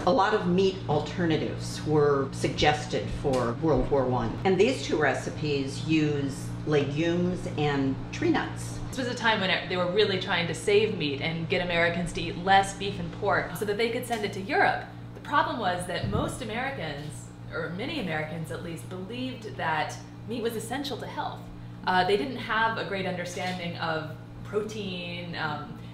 A lot of meat alternatives were suggested for World War I, and these two recipes use legumes and tree nuts. This was a time when they were really trying to save meat and get Americans to eat less beef and pork so that they could send it to Europe. The problem was that most Americans, or many Americans at least, believed that meat was essential to health. They didn't have a great understanding of protein,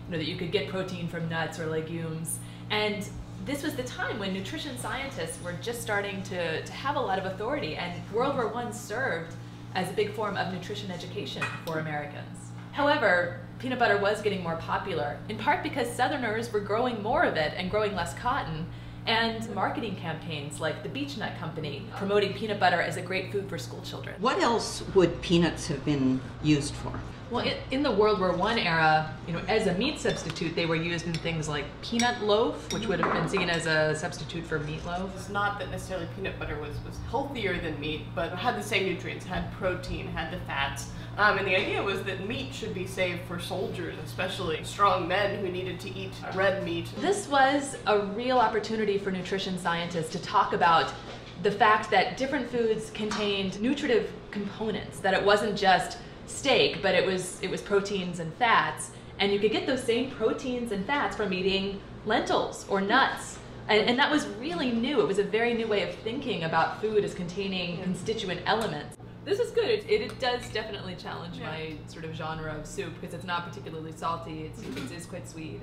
that you could get protein from nuts or legumes. And this was the time when nutrition scientists were just starting to have a lot of authority, and World War I served as a big form of nutrition education for Americans. However, peanut butter was getting more popular, in part because Southerners were growing more of it and growing less cotton, and marketing campaigns like the Beech Nut Company promoting peanut butter as a great food for school children. What else would peanuts have been used for? Well, in the World War I era, as a meat substitute, they were used in things like peanut loaf, which would have been seen as a substitute for meatloaf. It's not that necessarily peanut butter was healthier than meat, but had the same nutrients, had protein, had the fats. And the idea was that meat should be saved for soldiers, especially strong men who needed to eat red meat. This was a real opportunity for nutrition scientists to talk about the fact that different foods contained nutritive components, that it wasn't just steak, but it was proteins and fats, and you could get those same proteins and fats from eating lentils or nuts. And that was really new. It was a very new way of thinking about food as containing constituent elements. This is good. It does definitely challenge my sort of genre of soup, because it's not particularly salty. It is quite sweet.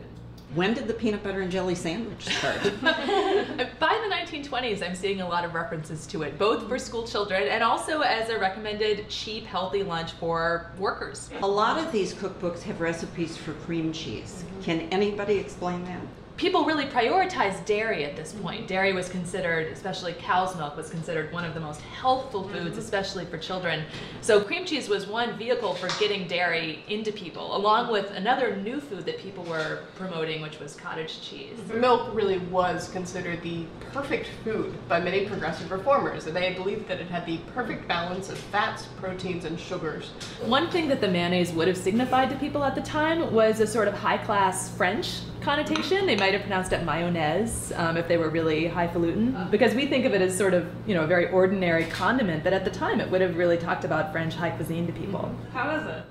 When did the peanut butter and jelly sandwich start? By the 1920s, I'm seeing a lot of references to it, both for school children and also as a recommended cheap, healthy lunch for workers. A lot of these cookbooks have recipes for cream cheese. Can anybody explain that? People really prioritized dairy at this point. Dairy was considered, especially cow's milk, was considered one of the most healthful foods, especially for children. So cream cheese was one vehicle for getting dairy into people, along with another new food that people were promoting, which was cottage cheese. Milk really was considered the perfect food by many progressive reformers, and they believed that it had the perfect balance of fats, proteins, and sugars. One thing that the mayonnaise would have signified to people at the time was a sort of high-class French connotation. They might have pronounced it mayonnaise if they were really highfalutin, because we think of it as sort of, a very ordinary condiment, but at the time it would have really talked about French high cuisine to people. How is it?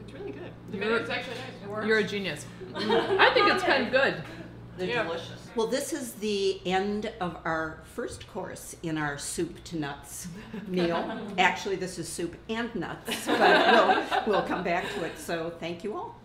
It's really good. The mayonnaise is actually nice. It works. You're a genius. I think it's kind of good. They're delicious. Well, this is the end of our first course in our soup to nuts meal. Actually, this is soup and nuts, but we'll come back to it. So thank you all.